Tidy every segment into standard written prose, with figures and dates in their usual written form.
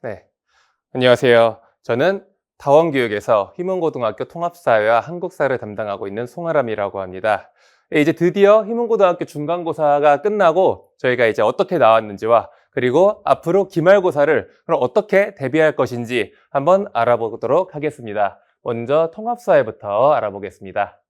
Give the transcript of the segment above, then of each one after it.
네, 안녕하세요. 저는 다원교육에서 휘문고등학교 통합사회와 한국사를 담당하고 있는 송아람이라고 합니다. 이제 드디어 휘문고등학교 중간고사가 끝나고 저희가 이제 어떻게 나왔는지와 그리고 앞으로 기말고사를 그럼 어떻게 대비할 것인지 한번 알아보도록 하겠습니다. 먼저 통합사회부터 알아보겠습니다.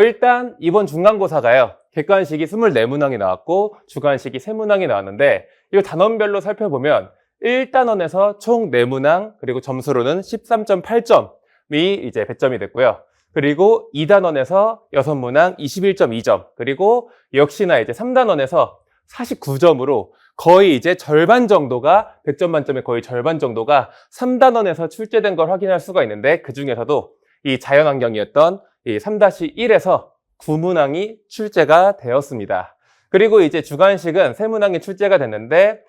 일단 이번 중간고사가요. 객관식이 24문항이 나왔고 주관식이 3문항이 나왔는데 이 단원별로 살펴보면 1단원에서 총 4문항 그리고 점수로는 13.8점이 이제 배점이 됐고요. 그리고 2단원에서 6문항 21.2점 그리고 역시나 이제 3단원에서 49점으로 거의 이제 절반 정도가 100점 만점의 거의 절반 정도가 3단원에서 출제된 걸 확인할 수가 있는데 그 중에서도 이 자연환경이었던 이 3-1에서 9문항이 출제가 되었습니다. 그리고 이제 주관식은 3문항이 출제가 됐는데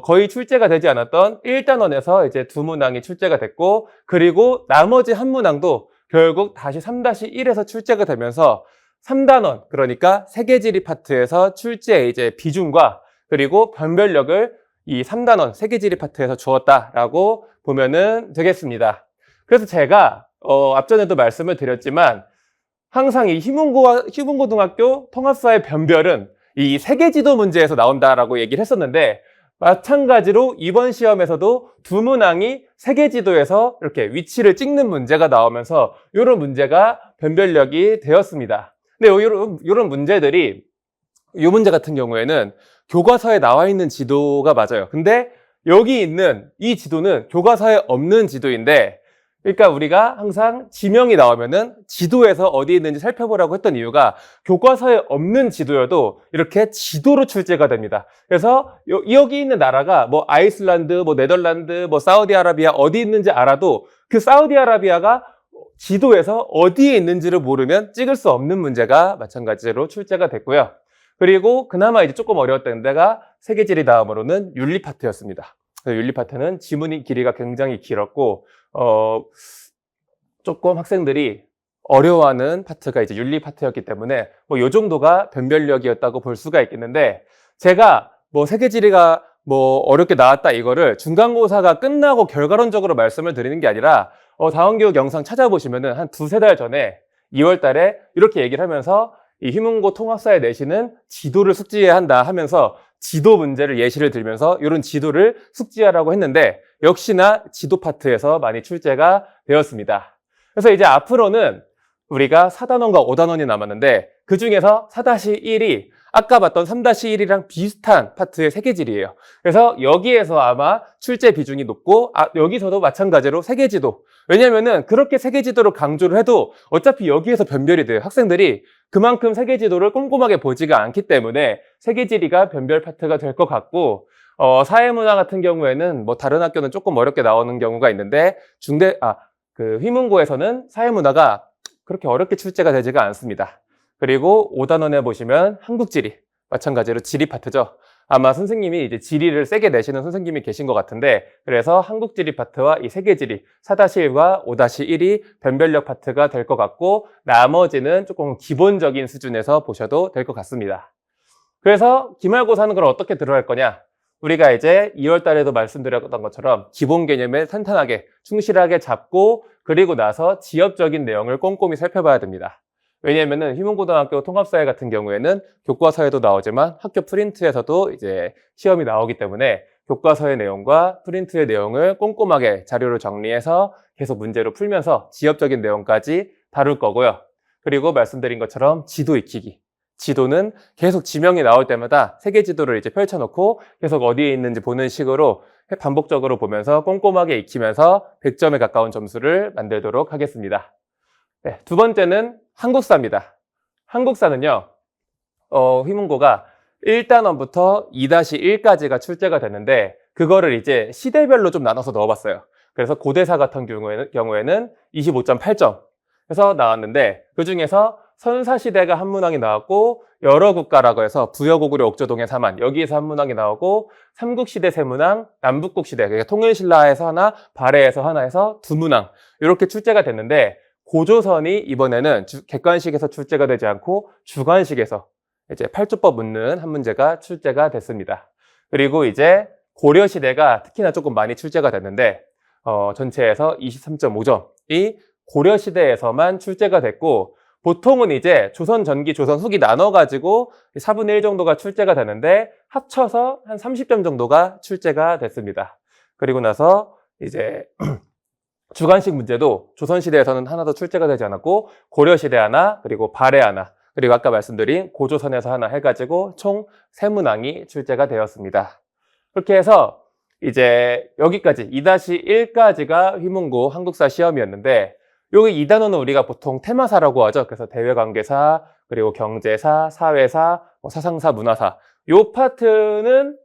거의 출제가 되지 않았던 1단원에서 이제 2문항이 출제가 됐고 그리고 나머지 한 문항도 결국 다시 3-1에서 출제가 되면서 3단원 그러니까 세계지리 파트에서 출제의 이제 비중과 그리고 변별력을 이 3단원 세계지리 파트에서 주었다라고 보면은 되겠습니다. 그래서 제가 앞전에도 말씀을 드렸지만 항상 이 휘문고등학교 통합사회 변별은 이 세계지도 문제에서 나온다라고 얘기를 했었는데 마찬가지로 이번 시험에서도 2문항이 세계지도에서 이렇게 위치를 찍는 문제가 나오면서 이런 문제가 변별력이 되었습니다. 근데 이런 문제들이 이 문제 같은 경우에는 교과서에 나와 있는 지도가 맞아요. 근데 여기 있는 이 지도는 교과서에 없는 지도인데 그러니까 우리가 항상 지명이 나오면은 지도에서 어디 있는지 살펴보라고 했던 이유가 교과서에 없는 지도여도 이렇게 지도로 출제가 됩니다. 그래서 여기 있는 나라가 뭐 아이슬란드, 뭐 네덜란드, 뭐 사우디아라비아 어디 있는지 알아도 그 사우디아라비아가 지도에서 어디에 있는지를 모르면 찍을 수 없는 문제가 마찬가지로 출제가 됐고요. 그리고 그나마 이제 조금 어려웠던 데가 세계지리 다음으로는 윤리 파트였습니다. 윤리 파트는 지문의 길이가 굉장히 길었고 조금 학생들이 어려워하는 파트가 이제 윤리 파트였기 때문에 뭐 요 정도가 변별력이었다고 볼 수가 있겠는데 제가 뭐 세계지리가 뭐 어렵게 나왔다 이거를 중간고사가 끝나고 결과론적으로 말씀을 드리는 게 아니라 다원교육 영상 찾아보시면은 한 2-3달 전에 2월 달에 이렇게 얘기를 하면서 이 휘문고 통합사회 내신은 지도를 숙지해야 한다 하면서 지도 문제를 예시를 들면서 이런 지도를 숙지하라고 했는데 역시나 지도 파트에서 많이 출제가 되었습니다. 그래서 이제 앞으로는 우리가 4단원과 5단원이 남았는데 그 중에서 4-1이 아까 봤던 3-1이랑 비슷한 파트의 세계지리예요. 그래서 여기에서 아마 출제 비중이 높고 여기서도 마찬가지로 세계지도. 왜냐면은 그렇게 세계지도를 강조를 해도 어차피 여기에서 변별이 돼요. 학생들이 그만큼 세계지도를 꼼꼼하게 보지가 않기 때문에 세계지리가 변별 파트가 될 것 같고 사회문화 같은 경우에는 뭐 다른 학교는 조금 어렵게 나오는 경우가 있는데 휘문고에서는 사회문화가 그렇게 어렵게 출제가 되지가 않습니다. 그리고 5단원에 보시면 한국지리, 마찬가지로 지리 파트죠. 아마 선생님이 이제 지리를 세게 내시는 선생님이 계신 것 같은데 그래서 한국지리 파트와 이 세계지리 4-1과 5-1이 변별력 파트가 될 것 같고 나머지는 조금 기본적인 수준에서 보셔도 될 것 같습니다. 그래서 기말고사는 그럼 어떻게 들어갈 거냐? 우리가 이제 2월 달에도 말씀드렸던 것처럼 기본 개념을 탄탄하게 충실하게 잡고 그리고 나서 지엽적인 내용을 꼼꼼히 살펴봐야 됩니다. 왜냐면은 휘문고등학교 통합사회 같은 경우에는 교과서에도 나오지만 학교 프린트에서도 이제 시험이 나오기 때문에 교과서의 내용과 프린트의 내용을 꼼꼼하게 자료로 정리해서 계속 문제로 풀면서 지엽적인 내용까지 다룰 거고요. 그리고 말씀드린 것처럼 지도 익히기. 지도는 계속 지명이 나올 때마다 세계 지도를 이제 펼쳐놓고 계속 어디에 있는지 보는 식으로 반복적으로 보면서 꼼꼼하게 익히면서 100점에 가까운 점수를 만들도록 하겠습니다. 네, 두 번째는 한국사입니다. 한국사는요, 휘문고가 1단원부터 2-1까지가 출제가 됐는데 그거를 이제 시대별로 좀 나눠서 넣어봤어요. 그래서 고대사 같은 경우에는 25.8점 해서 나왔는데 그 중에서 선사시대가 한 문항이 나왔고 여러 국가라고 해서 부여고구려 옥저동의 사만 여기에서 한 문항이 나오고 삼국시대 세 문항, 남북국시대 그러니까 통일신라에서 하나, 발해에서 하나 해서 2문항 이렇게 출제가 됐는데 고조선이 이번에는 객관식에서 출제가 되지 않고 주관식에서 이제 8조법 묻는 한 문제가 출제가 됐습니다. 그리고 이제 고려시대가 특히나 조금 많이 출제가 됐는데 전체에서 23.5점이 고려시대에서만 출제가 됐고, 보통은 이제 조선 전기, 조선 후기 나눠가지고 4분의 1 정도가 출제가 되는데 합쳐서 한 30점 정도가 출제가 됐습니다. 그리고 나서 이제 주관식 문제도 조선시대에서는 하나도 출제가 되지 않았고, 고려시대 하나, 그리고 발해 하나, 그리고 아까 말씀드린 고조선에서 하나 해가지고 총 3문항이 출제가 되었습니다. 그렇게 해서 이제 여기까지 2-1까지가 휘문고 한국사 시험이었는데, 여기 2단원은 우리가 보통 테마사라고 하죠. 그래서 대외관계사, 그리고 경제사, 사회사, 사상사, 문화사. 요 파트는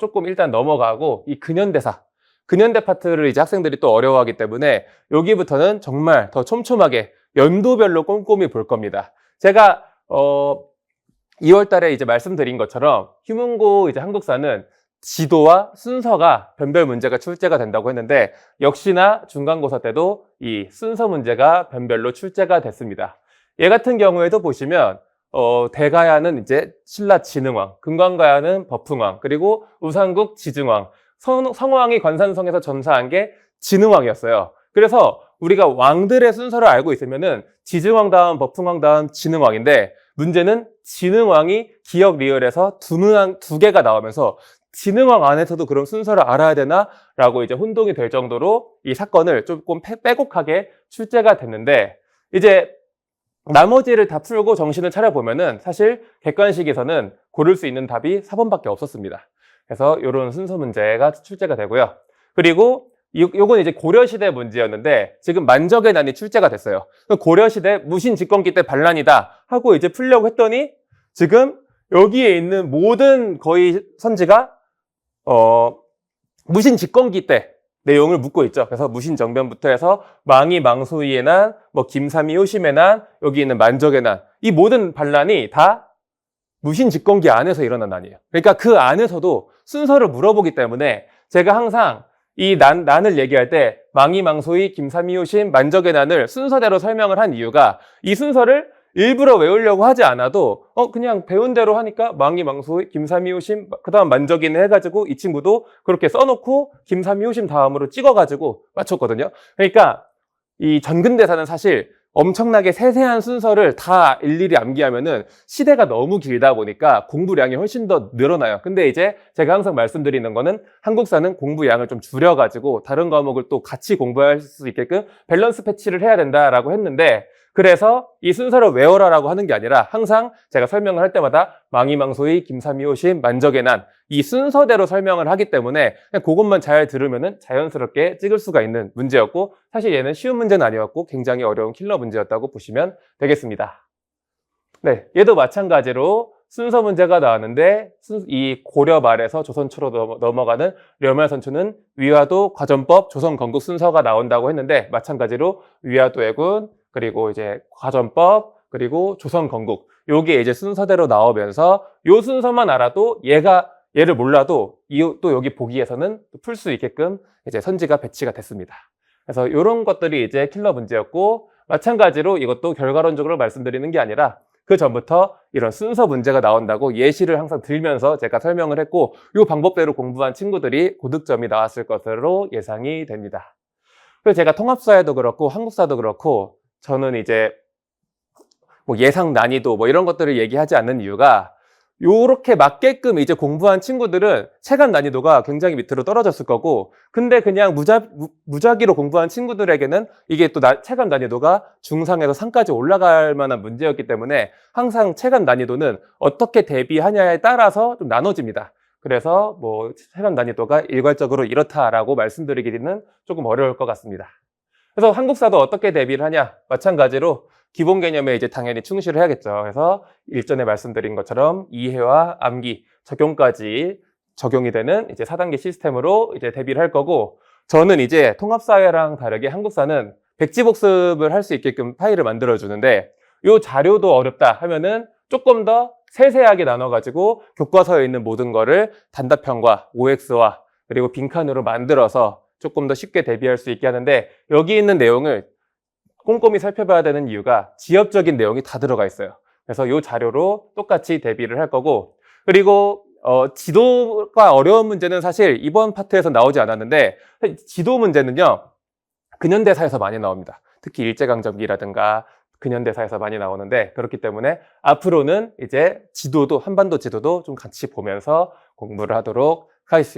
조금 일단 넘어가고, 이 근현대 파트를 이제 학생들이 또 어려워하기 때문에 여기부터는 정말 더 촘촘하게 연도별로 꼼꼼히 볼 겁니다. 제가 2월 달에 이제 말씀드린 것처럼 휘문고 이제 한국사는 지도와 순서가 변별 문제가 출제가 된다고 했는데, 역시나 중간고사 때도 이 순서 문제가 변별로 출제가 됐습니다. 얘 같은 경우에도 보시면 대가야는 이제 신라 진흥왕, 금관가야는 법흥왕, 그리고 우상국 지증왕, 성왕이 관산성에서 전사한 게 진흥왕이었어요. 그래서 우리가 왕들의 순서를 알고 있으면은 지증왕 다음 법흥왕 다음 진흥왕인데, 문제는 진흥왕이 기역 리을에서 두 개가 나오면서 진흥왕 안에서도 그런 순서를 알아야 되나? 라고 이제 혼동이 될 정도로 이 사건을 조금 빼곡하게 출제가 됐는데, 이제 나머지를 다 풀고 정신을 차려보면은 사실 객관식에서는 고를 수 있는 답이 4번밖에 없었습니다. 그래서 이런 순서 문제가 출제가 되고요. 그리고 요건 이제 고려시대 문제였는데, 지금 만적의 난이 출제가 됐어요. 고려시대 무신집권기 때 반란이다 하고 이제 풀려고 했더니, 지금 여기에 있는 모든 거의 선지가 무신집권기 때 내용을 묻고 있죠. 그래서 무신정변부터 해서 망이 망소이의 난, 김삼이 효심의 난, 여기 있는 만적의 난, 이 모든 반란이 다 무신집권기 안에서 일어난 난이에요. 그러니까 그 안에서도 순서를 물어보기 때문에 제가 항상 이 난을 얘기할 때 망이 망소이, 김삼이 효심, 만적의 난을 순서대로 설명을 한 이유가, 이 순서를 일부러 외우려고 하지 않아도 그냥 배운 대로 하니까 망이 망소이, 김삼이 효심, 그 다음 만적이네 해가지고 이 친구도 그렇게 써놓고 김삼이 효심 다음으로 찍어가지고 맞췄거든요. 그러니까 이 전근대사는 사실 엄청나게 세세한 순서를 다 일일이 암기하면은 시대가 너무 길다 보니까 공부량이 훨씬 더 늘어나요. 근데 이제 제가 항상 말씀드리는 거는 한국사는 공부량을 좀 줄여가지고 다른 과목을 또 같이 공부할 수 있게끔 밸런스 패치를 해야 된다라고 했는데, 그래서 이 순서를 외워라라고 하는 게 아니라 항상 제가 설명을 할 때마다 망이망소이, 김삼이호심, 만적의 난, 이 순서대로 설명을 하기 때문에 그냥 그것만 잘 들으면은 자연스럽게 찍을 수가 있는 문제였고, 사실 얘는 쉬운 문제는 아니었고 굉장히 어려운 킬러 문제였다고 보시면 되겠습니다. 네, 얘도 마찬가지로 순서 문제가 나왔는데, 이 고려 말에서 조선 초로 넘어가는 려말선초는 위화도, 과전법, 조선 건국 순서가 나온다고 했는데, 마찬가지로 위화도해군, 그리고 이제 과전법, 그리고 조선 건국, 요게 이제 순서대로 나오면서 요 순서만 알아도 얘를 몰라도 또 여기 보기에서는 풀 수 있게끔 이제 선지가 배치가 됐습니다. 그래서 이런 것들이 이제 킬러 문제였고, 마찬가지로 이것도 결과론적으로 말씀드리는 게 아니라 그 전부터 이런 순서 문제가 나온다고 예시를 항상 들면서 제가 설명을 했고, 이 방법대로 공부한 친구들이 고득점이 나왔을 것으로 예상이 됩니다. 그래서 제가 통합사회도 그렇고 한국사도 그렇고 저는 이제 예상 난이도 이런 것들을 얘기하지 않는 이유가, 요렇게 맞게끔 이제 공부한 친구들은 체감 난이도가 굉장히 밑으로 떨어졌을 거고, 근데 그냥 무작위로 공부한 친구들에게는 이게 또 체감 난이도가 중상에서 상까지 올라갈 만한 문제였기 때문에 항상 체감 난이도는 어떻게 대비하냐에 따라서 좀 나눠집니다. 그래서 체감 난이도가 일괄적으로 이렇다라고 말씀드리기는 조금 어려울 것 같습니다. 그래서 한국사도 어떻게 대비를 하냐? 마찬가지로 기본 개념에 이제 당연히 충실을 해야겠죠. 그래서 일전에 말씀드린 것처럼 이해와 암기, 적용까지 적용이 되는 이제 4단계 시스템으로 이제 대비를 할 거고, 저는 이제 통합사회랑 다르게 한국사는 백지복습을 할 수 있게끔 파일을 만들어주는데, 이 자료도 어렵다 하면은 조금 더 세세하게 나눠가지고 교과서에 있는 모든 거를 단답형과 OX와 그리고 빈칸으로 만들어서 조금 더 쉽게 대비할 수 있게 하는데, 여기 있는 내용을 꼼꼼히 살펴봐야 되는 이유가 지역적인 내용이 다 들어가 있어요. 그래서 이 자료로 똑같이 대비를 할 거고, 그리고 지도가 어려운 문제는 사실 이번 파트에서 나오지 않았는데, 지도 문제는요, 근현대사에서 많이 나옵니다. 특히 일제강점기라든가 근현대사에서 많이 나오는데, 그렇기 때문에 앞으로는 이제 지도도, 한반도 지도도 좀 같이 보면서 공부를 하도록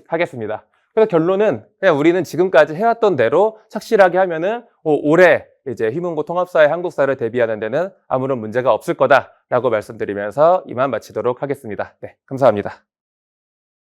하겠습니다. 그래서 결론은 그냥 우리는 지금까지 해왔던 대로 착실하게 하면은 올해 이제 휘문고 통합사회 한국사를 대비하는 데는 아무런 문제가 없을 거다라고 말씀드리면서 이만 마치도록 하겠습니다. 네, 감사합니다.